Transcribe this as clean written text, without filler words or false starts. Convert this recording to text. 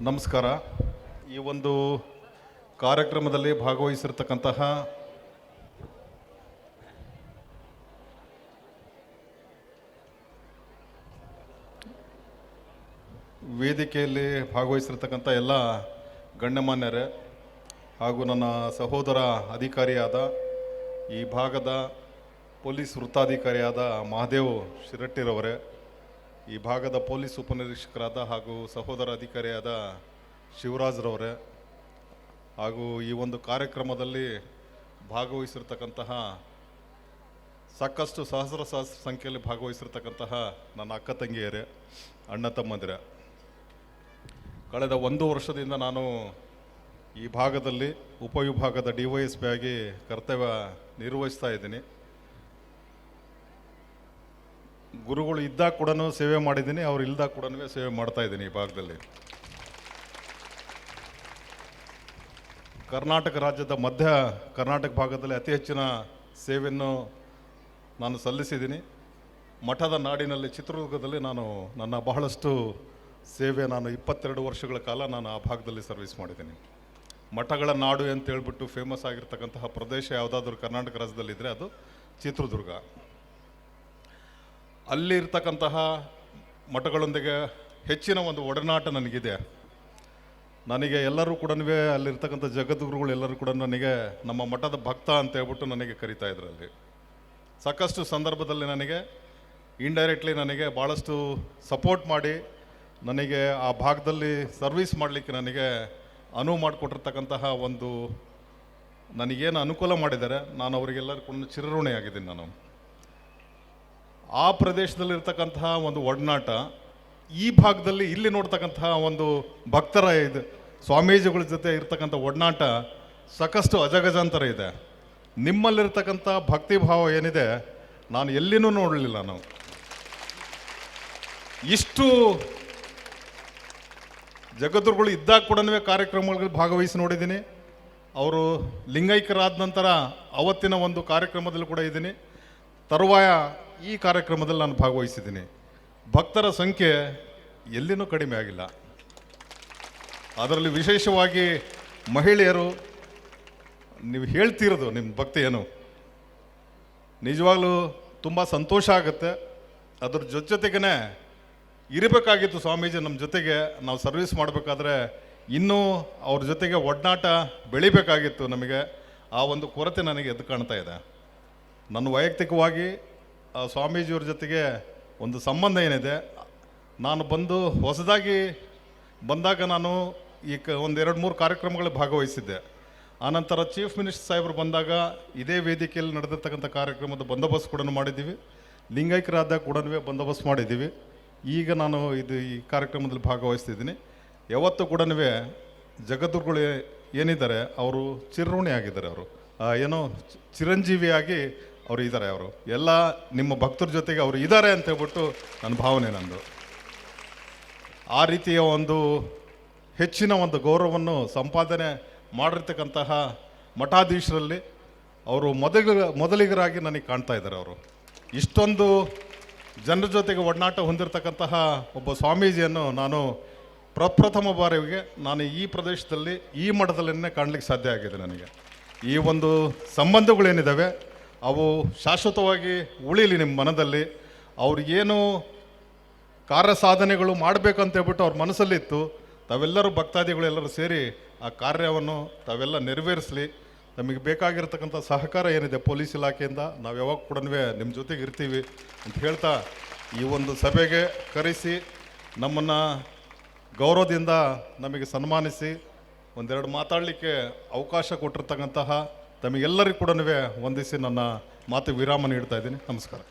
ನಮಸ್ಕಾರ. ಈ ಒಂದು ಕಾರ್ಯಕ್ರಮದಲ್ಲಿ ಭಾಗವಹಿಸಿರ್ತಕ್ಕಂತಹ ವೇದಿಕೆಯಲ್ಲಿ ಭಾಗವಹಿಸಿರ್ತಕ್ಕಂಥ ಎಲ್ಲ ಗಣ್ಯಮಾನ್ಯರೇ ಹಾಗೂ ನನ್ನ ಸಹೋದರ ಅಧಿಕಾರಿಯಾದ ಈ ಭಾಗದ ಪೊಲೀಸ್ ವೃತ್ತಾಧಿಕಾರಿಯಾದ ಮಹಾದೇವ್ ಶಿರಟ್ಟಿರವರೇ, ಈ ಭಾಗದ ಪೊಲೀಸ್ ಉಪನಿರೀಕ್ಷಕರಾದ ಹಾಗೂ ಸಹೋದರ ಅಧಿಕಾರಿಯಾದ ಶಿವರಾಜ್ರವರೇ, ಹಾಗೂ ಈ ಒಂದು ಕಾರ್ಯಕ್ರಮದಲ್ಲಿ ಭಾಗವಹಿಸಿರ್ತಕ್ಕಂತಹ ಸಾಕಷ್ಟು ಸಹಸ್ರ ಸಂಖ್ಯೆಯಲ್ಲಿ ಭಾಗವಹಿಸಿರ್ತಕ್ಕಂತಹ ನನ್ನ ಅಕ್ಕ ತಂಗಿಯರೇ, ಅಣ್ಣ ತಮ್ಮಂದಿರೇ, ಕಳೆದ 1 ವರ್ಷದಿಂದ ನಾನು ಈ ಭಾಗದಲ್ಲಿ ಉಪವಿಭಾಗದ DYSP ಆಗಿ ಕರ್ತವ್ಯ ನಿರ್ವಹಿಸ್ತಾ ಇದ್ದೀನಿ. ಗುರುಗಳು ಇದ್ದಾಗ ಕೂಡ ಸೇವೆ ಮಾಡಿದ್ದೀನಿ, ಅವ್ರು ಇಲ್ದಾಗ ಕೂಡ ಸೇವೆ ಮಾಡ್ತಾ ಇದ್ದೀನಿ. ಈ ಭಾಗದಲ್ಲಿ ಕರ್ನಾಟಕ ರಾಜ್ಯದ ಮಧ್ಯ ಕರ್ನಾಟಕ ಭಾಗದಲ್ಲಿ ಅತಿ ಹೆಚ್ಚಿನ ಸೇವೆಯನ್ನು ನಾನು ಸಲ್ಲಿಸಿದ್ದೀನಿ. ಮಠದ ನಾಡಿನಲ್ಲಿ ಚಿತ್ರದುರ್ಗದಲ್ಲಿ ನನ್ನ ಬಹಳಷ್ಟು ಸೇವೆ 22 ವರ್ಷಗಳ ಕಾಲ ನಾನು ಆ ಭಾಗದಲ್ಲಿ ಸರ್ವಿಸ್ ಮಾಡಿದ್ದೀನಿ. ಮಠಗಳ ನಾಡು ಅಂತ ಹೇಳ್ಬಿಟ್ಟು ಫೇಮಸ್ ಆಗಿರ್ತಕ್ಕಂತಹ ಪ್ರದೇಶ ಯಾವುದಾದ್ರೂ ಕರ್ನಾಟಕ ರಾಜ್ಯದಲ್ಲಿದ್ದರೆ ಅದು ಚಿತ್ರದುರ್ಗ. ಅಲ್ಲಿ ಇರ್ತಕ್ಕಂತಹ ಮಠಗಳೊಂದಿಗೆ ಹೆಚ್ಚಿನ ಒಂದು ಒಡನಾಟ ನನಗಿದೆ. ನನಗೆ ಎಲ್ಲರೂ ಕೂಡ ಅಲ್ಲಿರ್ತಕ್ಕಂಥ ಜಗದ್ಗುರುಗಳು ಎಲ್ಲರೂ ಕೂಡ ನನಗೆ ನಮ್ಮ ಮಠದ ಭಕ್ತ ಅಂತ ಹೇಳ್ಬಿಟ್ಟು ನನಗೆ ಕರೀತಾ ಇದ್ರು. ಅಲ್ಲಿ ಸಾಕಷ್ಟು ಸಂದರ್ಭದಲ್ಲಿ ನನಗೆ ಇಂಡೈರೆಕ್ಟ್ಲಿ ನನಗೆ ಭಾಳಷ್ಟು ಸಪೋರ್ಟ್ ಮಾಡಿ ನನಗೆ ಆ ಭಾಗದಲ್ಲಿ ಸರ್ವಿಸ್ ಮಾಡಲಿಕ್ಕೆ ನನಗೆ ಅನುವು ಮಾಡಿಕೊಟ್ಟಿರ್ತಕ್ಕಂತಹ ಒಂದು ನನಗೇನು ಅನುಕೂಲ ಮಾಡಿದ್ದಾರೆ, ನಾನು ಅವರಿಗೆಲ್ಲರೂ ಕೂಡ ಚಿರಋಣಿಯಾಗಿದ್ದೀನಿ. ನಾನು ಆ ಪ್ರದೇಶದಲ್ಲಿರ್ತಕ್ಕಂತಹ ಒಂದು ಒಡನಾಟ ಈ ಭಾಗದಲ್ಲಿ ಇಲ್ಲಿ ನೋಡ್ತಕ್ಕಂತಹ ಒಂದು ಭಕ್ತರ ಇದು ಸ್ವಾಮೀಜಿಗಳ ಜೊತೆ ಇರ್ತಕ್ಕಂಥ ಒಡನಾಟ ಸಾಕಷ್ಟು ಅಜಗಜಾಂತರ ಇದೆ. ನಿಮ್ಮಲ್ಲಿರ್ತಕ್ಕಂಥ ಭಕ್ತಿ ಭಾವ ಏನಿದೆ ನಾನು ಎಲ್ಲಿನೂ ನೋಡಲಿಲ್ಲ. ನಾವು ಇಷ್ಟು ಜಗದ್ಗುರುಗಳು ಇದ್ದಾಗ ಕೂಡ ಕಾರ್ಯಕ್ರಮಗಳಲ್ಲಿ ಭಾಗವಹಿಸಿ ನೋಡಿದ್ದೀನಿ. ಅವರು ಲಿಂಗೈಕ್ಯರಾದ ನಂತರ ಅವತ್ತಿನ ಒಂದು ಕಾರ್ಯಕ್ರಮದಲ್ಲಿ ಕೂಡ ಇದ್ದೀನಿ. ತರುವಾಯ ಈ ಕಾರ್ಯಕ್ರಮದಲ್ಲಿ ನಾನು ಭಾಗವಹಿಸಿದ್ದೀನಿ. ಭಕ್ತರ ಸಂಖ್ಯೆ ಎಲ್ಲಿನೂ ಕಡಿಮೆ ಆಗಿಲ್ಲ. ಅದರಲ್ಲಿ ವಿಶೇಷವಾಗಿ ಮಹಿಳೆಯರು, ನೀವು ಹೇಳ್ತಿರೋದು ನಿಮ್ಮ ಭಕ್ತಿ ಏನು ನಿಜವಾಗ್ಲೂ ತುಂಬ ಸಂತೋಷ ಆಗುತ್ತೆ. ಅದ್ರ ಜೊತೆಗೇ ಇರಬೇಕಾಗಿತ್ತು ಸ್ವಾಮೀಜಿ ನಮ್ಮ ಜೊತೆಗೆ. ನಾವು ಸರ್ವಿಸ್ ಮಾಡಬೇಕಾದ್ರೆ ಇನ್ನೂ ಅವ್ರ ಜೊತೆಗೆ ಒಡನಾಟ ಬೆಳಿಬೇಕಾಗಿತ್ತು. ನಮಗೆ ಆ ಒಂದು ಕೊರತೆ ನನಗೆ ಎದ್ದು ಕಾಣ್ತಾ ಇದೆ. ನನ್ನ ವೈಯಕ್ತಿಕವಾಗಿ ಸ್ವಾಮೀಜಿಯವ್ರ ಜೊತೆಗೆ ಒಂದು ಸಂಬಂಧ ಏನಿದೆ, ನಾನು ಹೊಸದಾಗಿ ಬಂದಾಗ ನಾನು ಈ 1-2-3 ಕಾರ್ಯಕ್ರಮಗಳಲ್ಲಿ ಭಾಗವಹಿಸಿದ್ದೆ. ಆನಂತರ ಚೀಫ್ ಮಿನಿಸ್ಟರ್ ಸಾಹೇಬರು ಬಂದಾಗ ಇದೇ ವೇದಿಕೆಯಲ್ಲಿ ನಡೆದಿರ್ತಕ್ಕಂಥ ಕಾರ್ಯಕ್ರಮದ ಬಂದೋಬಸ್ತ್ ಕೂಡ ಮಾಡಿದ್ದೀವಿ. ಲಿಂಗೈಕ್ಯರಾದಾಗ ಕೂಡ ಬಂದೋಬಸ್ತ್ ಮಾಡಿದ್ದೀವಿ. ಈಗ ನಾನು ಈ ಕಾರ್ಯಕ್ರಮದಲ್ಲಿ ಭಾಗವಹಿಸ್ತಿದ್ದೀನಿ. ಯಾವತ್ತೂ ಕೂಡ ಜಗದ್ಗುರುಗಳು ಏನಿದ್ದಾರೆ ಅವರು ಚಿರಋಣಿ ಆಗಿದ್ದಾರೆ. ಅವರು ಏನೋ ಚಿರಂಜೀವಿಯಾಗಿ ಅವರು ಇದ್ದಾರೆ. ಅವರು ಎಲ್ಲ ನಿಮ್ಮ ಭಕ್ತರ ಜೊತೆಗೆ ಅವರು ಇದ್ದಾರೆ ಅಂತ ಹೇಳ್ಬಿಟ್ಟು ನನ್ನ ಭಾವನೆ. ನಂದು ಆ ರೀತಿಯ ಒಂದು ಹೆಚ್ಚಿನ ಒಂದು ಗೌರವವನ್ನು ಸಂಪಾದನೆ ಮಾಡಿರ್ತಕ್ಕಂತಹ ಮಠಾಧೀಶರಲ್ಲಿ ಅವರು ಮೊದಲಿಗರಾಗಿ ನನಗೆ ಕಾಣ್ತಾ ಇದ್ದಾರೆ. ಅವರು ಇಷ್ಟೊಂದು ಜನರ ಜೊತೆಗೆ ಒಡನಾಟ ಹೊಂದಿರತಕ್ಕಂತಹ ಒಬ್ಬ ಸ್ವಾಮೀಜಿಯನ್ನು ನಾನು ಪ್ರಪ್ರಥಮ ಬಾರಿಗೆ ನಾನು ಈ ಪ್ರದೇಶದಲ್ಲಿ ಈ ಮಠದಲ್ಲೇ ಕಾಣಲಿಕ್ಕೆ ಸಾಧ್ಯ ಆಗಿದೆ. ನನಗೆ ಈ ಒಂದು ಸಂಬಂಧಗಳೇನಿದ್ದಾವೆ ಅವು ಶಾಶ್ವತವಾಗಿ ಉಳಿಲಿ ನಿಮ್ಮ ಮನದಲ್ಲಿ. ಅವ್ರಿಗೇನು ಕಾರ್ಯ ಸಾಧನೆಗಳು ಮಾಡಬೇಕಂತ ಹೇಳ್ಬಿಟ್ಟು ಅವ್ರ ಮನಸ್ಸಲ್ಲಿತ್ತು, ತಾವೆಲ್ಲರೂ ಭಕ್ತಾದಿಗಳೆಲ್ಲರೂ ಸೇರಿ ಆ ಕಾರ್ಯವನ್ನು ತಾವೆಲ್ಲ ನೆರವೇರಿಸಲಿ. ನಮಗೆ ಬೇಕಾಗಿರ್ತಕ್ಕಂಥ ಸಹಕಾರ ಏನಿದೆ ಪೊಲೀಸ್ ಇಲಾಖೆಯಿಂದ ನಾವು ಯಾವಾಗ ಕೂಡ ನಿಮ್ಮ ಜೊತೆಗೆ ಇರ್ತೀವಿ ಅಂತ ಹೇಳ್ತಾ ಈ ಒಂದು ಸಭೆಗೆ ಕರೆಸಿ ನಮ್ಮನ್ನು ಗೌರವದಿಂದ ನಮಗೆ ಸನ್ಮಾನಿಸಿ 1-2 ಮಾತಾಡಲಿಕ್ಕೆ ಅವಕಾಶ ಕೊಟ್ಟಿರ್ತಕ್ಕಂತಹ ತಮಗೆಲ್ಲರಿಗೂ ಕೂಡ ವಂದಿಸಿ ನನ್ನ ಮಾತು ವಿರಾಮ ನೀಡ್ತಾ ಇದ್ದೀನಿ. ನಮಸ್ಕಾರ.